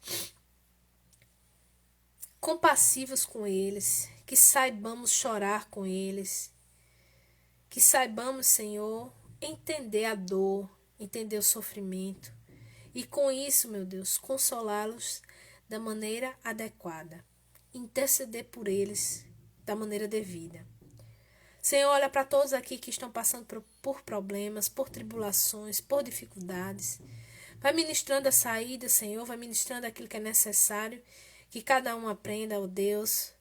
compassivos com eles, que saibamos chorar com eles, que saibamos, Senhor, entender a dor, entender o sofrimento e com isso, meu Deus, consolá-los da maneira adequada, interceder por eles da maneira devida. Senhor, olha para todos aqui que estão passando por problemas, por tribulações, por dificuldades. Vai ministrando a saída, Senhor, vai ministrando aquilo que é necessário, que cada um aprenda, ó Deus.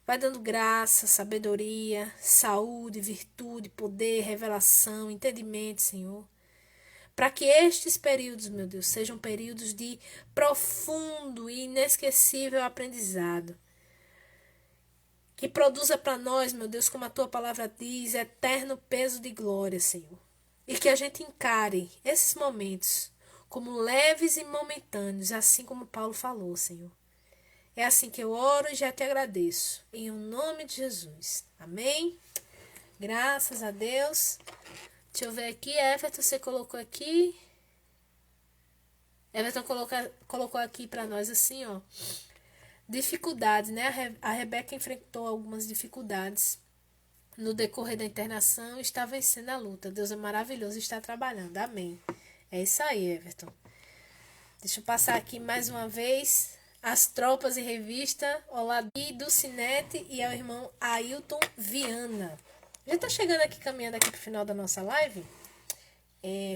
Vai dando graça, sabedoria, saúde, virtude, poder, revelação, entendimento, Senhor. Para que estes períodos, meu Deus, sejam períodos de profundo e inesquecível aprendizado. Que produza para nós, meu Deus, como a tua palavra diz, eterno peso de glória, Senhor. E que a gente encare esses momentos como leves e momentâneos, assim como Paulo falou, Senhor. É assim que eu oro e já te agradeço. Em nome de Jesus. Amém? Graças a Deus. Deixa eu ver aqui. Everton, você colocou aqui. Everton colocou aqui para nós assim, ó. Dificuldades, né? A Rebeca enfrentou algumas dificuldades no decorrer da internação e está vencendo a luta. Deus é maravilhoso e está trabalhando. Amém. É isso aí, Everton. Deixa eu passar aqui mais uma vez as tropas e revista. Olá, do Cinete e ao irmão Ailton Viana. Já está chegando aqui, caminhando aqui para o final da nossa live.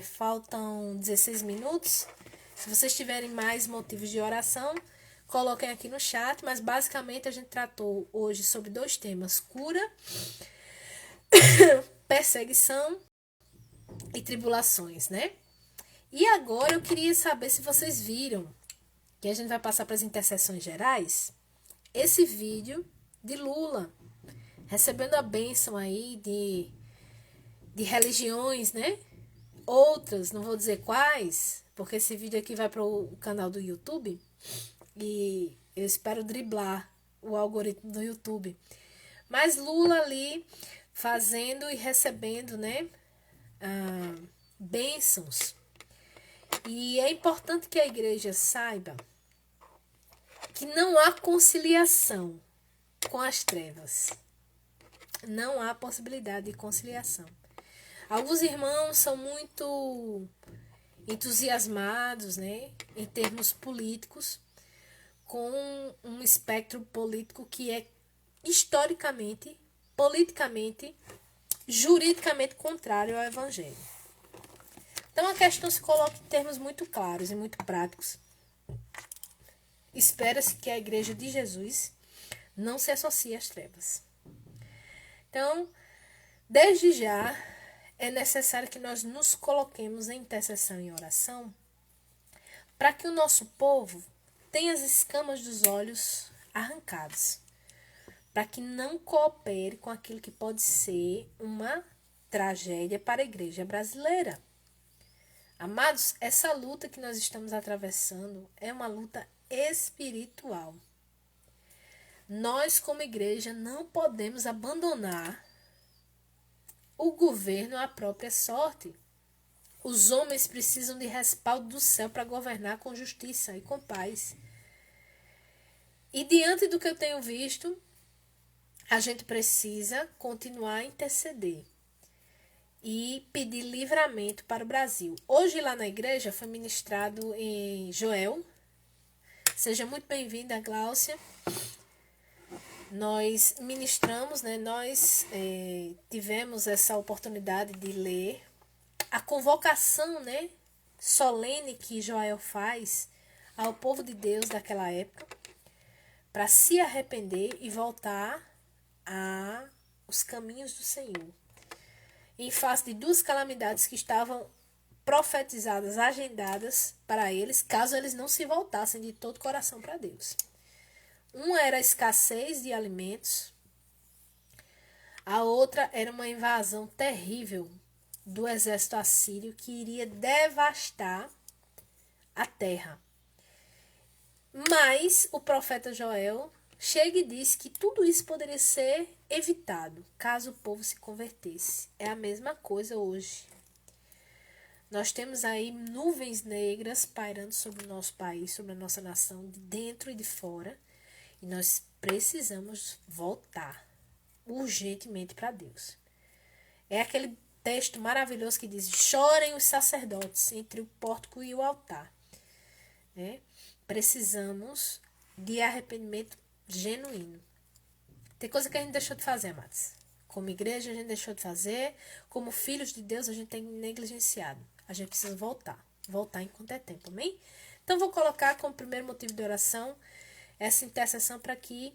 Faltam 16 minutos. Se vocês tiverem mais motivos de oração, coloquem aqui no chat, mas basicamente a gente tratou hoje sobre 2 temas: cura, perseguição e tribulações, né? E agora eu queria saber se vocês viram, que a gente vai passar para as intercessões gerais, esse vídeo de Lula, recebendo a bênção aí de religiões, né? Outras, não vou dizer quais, porque esse vídeo aqui vai para o canal do YouTube, e eu espero driblar o algoritmo do YouTube. Mas Lula ali fazendo e recebendo, né, bênçãos. E é importante que a igreja saiba que não há conciliação com as trevas. Não há possibilidade de conciliação. Alguns irmãos são muito entusiasmados, né, em termos políticos, com um espectro político que é historicamente, politicamente, juridicamente contrário ao evangelho. Então a questão se coloca em termos muito claros e muito práticos. Espera-se que a igreja de Jesus não se associe às trevas. Então, desde já, é necessário que nós nos coloquemos em intercessão e oração para que o nosso povo tenha as escamas dos olhos arrancadas, para que não coopere com aquilo que pode ser uma tragédia para a igreja brasileira. Amados, essa luta que nós estamos atravessando é uma luta espiritual. Nós, como igreja, não podemos abandonar o governo à própria sorte. Os homens precisam de respaldo do céu para governar com justiça e com paz. E diante do que eu tenho visto, a gente precisa continuar a interceder e pedir livramento para o Brasil. Hoje lá na igreja foi ministrado em Joel. Seja muito bem-vinda, Gláucia. Nós ministramos, né? Nós tivemos essa oportunidade de ler a convocação, né, solene que Joel faz ao povo de Deus daquela época para se arrepender e voltar aos caminhos do Senhor. Em face de 2 calamidades que estavam profetizadas, agendadas para eles, caso eles não se voltassem de todo o coração para Deus. Uma era a escassez de alimentos, a outra era uma invasão terrível do exército assírio que iria devastar a terra. Mas o profeta Joel chega e diz que tudo isso poderia ser evitado caso o povo se convertesse. É a mesma coisa hoje. Nós temos aí nuvens negras pairando sobre o nosso país, sobre a nossa nação, de dentro e de fora. E nós precisamos voltar urgentemente para Deus. É aquele texto maravilhoso que diz: chorem os sacerdotes entre o pórtico e o altar. Né? Precisamos de arrependimento genuíno. Tem coisa que a gente deixou de fazer, amados. Como igreja a gente deixou de fazer, como filhos de Deus a gente tem negligenciado. A gente precisa voltar enquanto é tempo, amém? Então vou colocar como primeiro motivo de oração essa intercessão para que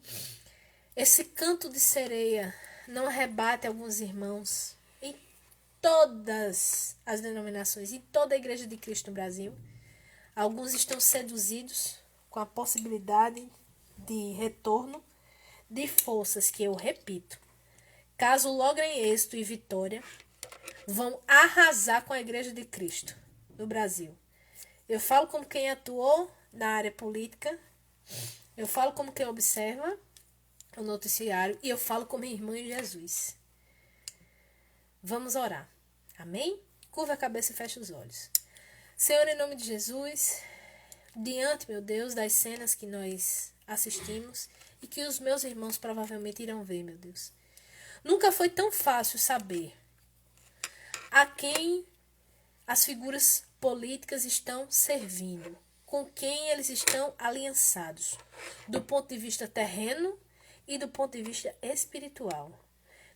esse canto de sereia não arrebate alguns irmãos em todas as denominações, em toda a igreja de Cristo no Brasil. Alguns estão seduzidos com a possibilidade de retorno de forças que, eu repito, caso logrem êxito e vitória, vão arrasar com a igreja de Cristo no Brasil. Eu falo como quem atuou na área política, eu falo como quem observa o noticiário e eu falo como irmã em Jesus. Vamos orar. Amém? Curva a cabeça e fecha os olhos. Senhor, em nome de Jesus, diante, meu Deus, das cenas que nós assistimos e que os meus irmãos provavelmente irão ver, meu Deus. Nunca foi tão fácil saber a quem as figuras políticas estão servindo, com quem eles estão aliançados, do ponto de vista terreno e do ponto de vista espiritual.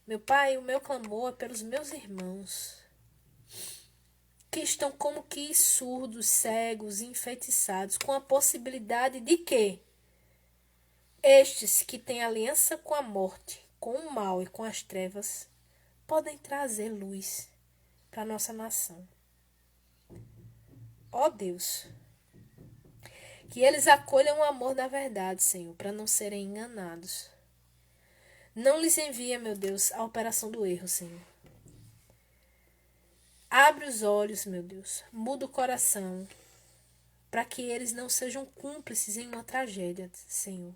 Meu Pai, o meu clamor é pelos meus irmãos, que estão como que surdos, cegos, enfeitiçados, com a possibilidade de que estes que têm aliança com a morte, com o mal e com as trevas, podem trazer luz para a nossa nação. Ó Deus, que eles acolham o amor da verdade, Senhor, para não serem enganados. Não lhes envia, meu Deus, a operação do erro, Senhor. Abre os olhos, meu Deus, muda o coração, para que eles não sejam cúmplices em uma tragédia, Senhor.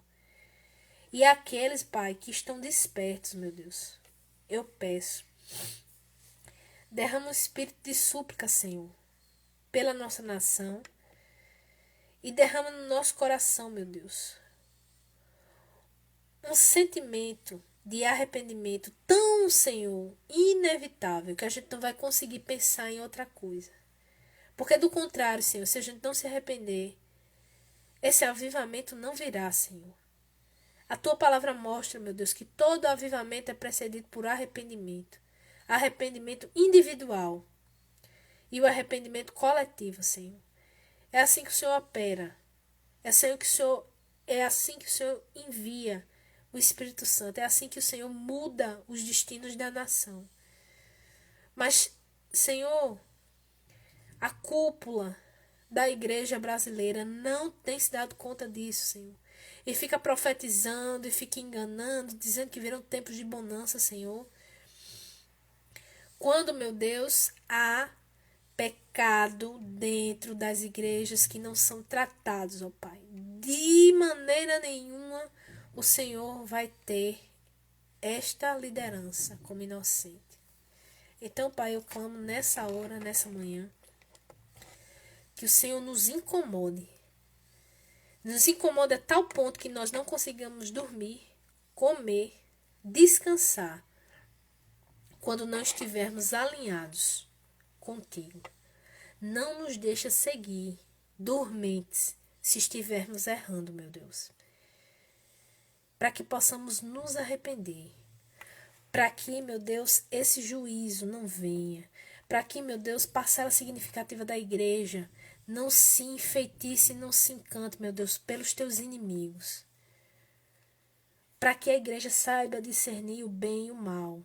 E aqueles, Pai, que estão despertos, meu Deus, eu peço, derrama um espírito de súplica, Senhor, pela nossa nação, e derrama no nosso coração, meu Deus, um sentimento de arrependimento tão, Senhor, inevitável, que a gente não vai conseguir pensar em outra coisa. Porque do contrário, Senhor, se a gente não se arrepender, esse avivamento não virá, Senhor. A Tua palavra mostra, meu Deus, que todo avivamento é precedido por arrependimento. Arrependimento individual e o arrependimento coletivo, Senhor. É assim que o Senhor opera. É assim que o Senhor envia o Espírito Santo. É assim que o Senhor muda os destinos da nação. Mas, Senhor, a cúpula da igreja brasileira não tem se dado conta disso, Senhor. E fica profetizando e fica enganando, dizendo que virão tempos de bonança, Senhor. Quando, meu Deus, há pecado dentro das igrejas que não são tratados, ó Pai. De maneira nenhuma o Senhor vai ter esta liderança como inocente. Então, Pai, eu clamo nessa hora, nessa manhã, que o Senhor nos incomode. Nos incomoda a tal ponto que nós não consigamos dormir, comer, descansar, quando não estivermos alinhados contigo. Não nos deixa seguir dormentes se estivermos errando, meu Deus. Para que possamos nos arrepender. Para que, meu Deus, esse juízo não venha. Para que, meu Deus, parcela significativa da igreja não se enfeitice, não se encante, meu Deus, pelos teus inimigos. Para que a igreja saiba discernir o bem e o mal.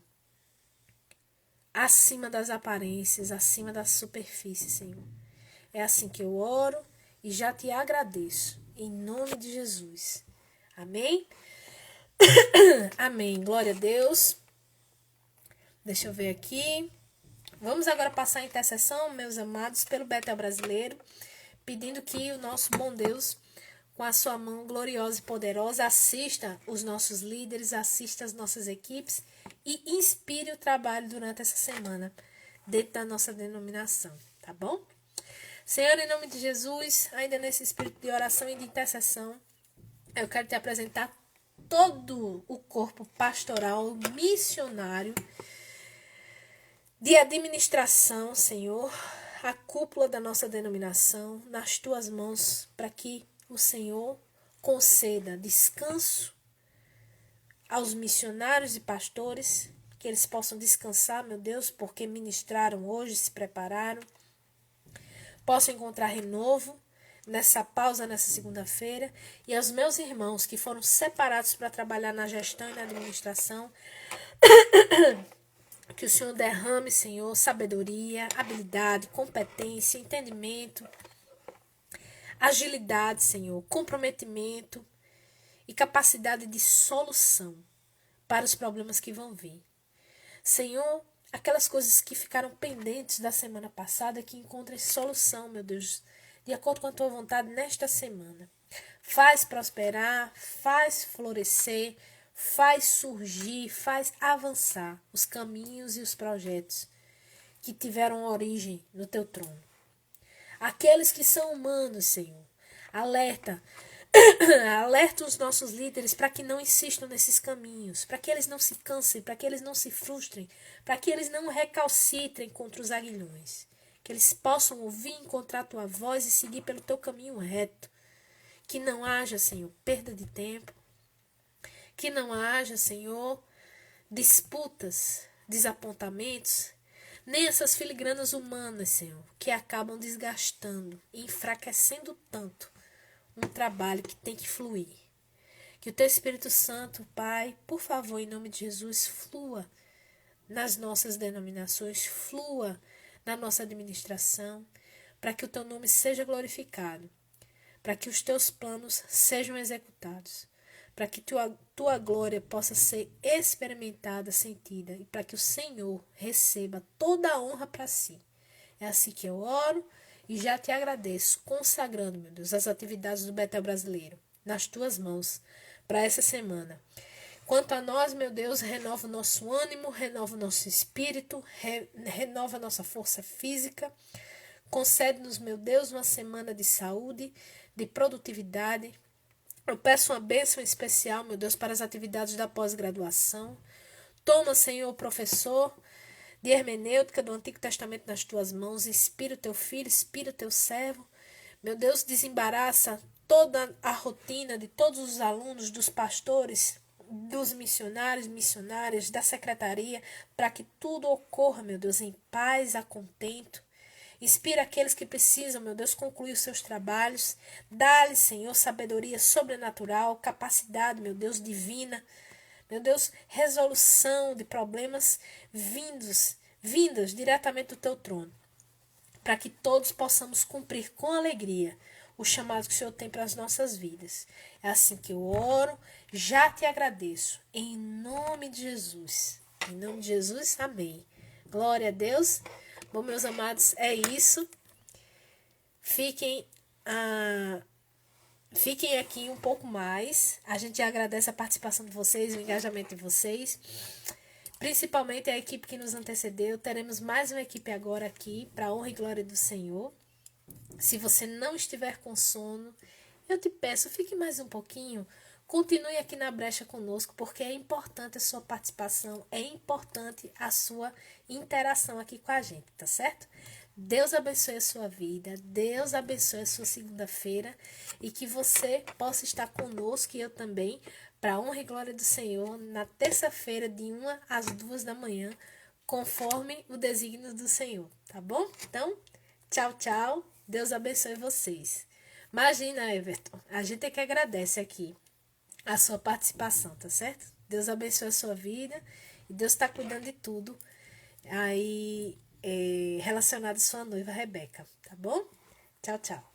Acima das aparências, acima da superfície, Senhor. É assim que eu oro e já te agradeço. Em nome de Jesus. Amém? Amém. Glória a Deus. Deixa eu ver aqui. Vamos agora passar a intercessão, meus amados, pelo Betel brasileiro, pedindo que o nosso bom Deus com a sua mão gloriosa e poderosa, assista os nossos líderes, assista as nossas equipes e inspire o trabalho durante essa semana dentro da nossa denominação, tá bom? Senhor, em nome de Jesus, ainda nesse espírito de oração e de intercessão, eu quero te apresentar todo o corpo pastoral, missionário, de administração, Senhor, a cúpula da nossa denominação, nas tuas mãos, para que o Senhor conceda descanso aos missionários e pastores, que eles possam descansar, meu Deus, porque ministraram hoje, se prepararam, possam encontrar renovo nessa pausa, nessa segunda-feira, e aos meus irmãos que foram separados para trabalhar na gestão e na administração, que o Senhor derrame, Senhor, sabedoria, habilidade, competência, entendimento, agilidade, Senhor, comprometimento e capacidade de solução para os problemas que vão vir. Senhor, aquelas coisas que ficaram pendentes da semana passada, que encontrem solução, meu Deus, de acordo com a tua vontade nesta semana. Faz prosperar, faz florescer, faz surgir, faz avançar os caminhos e os projetos que tiveram origem no teu trono. Aqueles que são humanos, Senhor, alerta os nossos líderes para que não insistam nesses caminhos, para que eles não se cansem, para que eles não se frustrem, para que eles não recalcitrem contra os aguilhões, que eles possam ouvir e encontrar a tua voz e seguir pelo teu caminho reto, que não haja, Senhor, perda de tempo, que não haja, Senhor, disputas, desapontamentos, nem essas filigranas humanas, Senhor, que acabam desgastando e enfraquecendo tanto um trabalho que tem que fluir. Que o teu Espírito Santo, Pai, por favor, em nome de Jesus, flua nas nossas denominações, flua na nossa administração, para que o teu nome seja glorificado, para que os teus planos sejam executados, para que tua glória possa ser experimentada, sentida, e para que o Senhor receba toda a honra para si. É assim que eu oro e já te agradeço, consagrando, meu Deus, as atividades do Betel Brasileiro nas tuas mãos para essa semana. Quanto a nós, meu Deus, renova o nosso ânimo, renova o nosso espírito, renova a nossa força física. Concede-nos, meu Deus, uma semana de saúde, de produtividade. Eu peço uma bênção especial, meu Deus, para as atividades da pós-graduação. Toma, Senhor, professor de hermenêutica do Antigo Testamento nas tuas mãos. Inspira o teu filho, inspira o teu servo. Meu Deus, desembaraça toda a rotina de todos os alunos, dos pastores, dos missionários, missionárias, da secretaria, para que tudo ocorra, meu Deus, em paz, a contento. Inspira aqueles que precisam, meu Deus, concluir os seus trabalhos. Dá-lhes, Senhor, sabedoria sobrenatural, capacidade, meu Deus, divina. Meu Deus, resolução de problemas vindas diretamente do teu trono. Para que todos possamos cumprir com alegria o chamado que o Senhor tem para as nossas vidas. É assim que eu oro, já te agradeço. Em nome de Jesus. Em nome de Jesus, amém. Glória a Deus. Bom, meus amados, é isso. Fiquem aqui um pouco mais. A gente agradece a participação de vocês, o engajamento de vocês. Principalmente a equipe que nos antecedeu. Teremos mais uma equipe agora aqui, para a honra e glória do Senhor. Se você não estiver com sono, eu te peço, fique mais um pouquinho. Continue aqui na brecha conosco, porque é importante a sua participação, é importante a sua interação aqui com a gente, tá certo? Deus abençoe a sua vida, Deus abençoe a sua segunda-feira e que você possa estar conosco e eu também, para a honra e glória do Senhor, na terça-feira, de 1 às 2 da manhã, conforme o desígnio do Senhor, tá bom? Então, tchau, tchau, Deus abençoe vocês. Imagina, Everton, a gente é que agradece aqui a sua participação, tá certo? Deus abençoe a sua vida e Deus está cuidando de tudo aí relacionado à sua noiva Rebeca, tá bom? Tchau, tchau.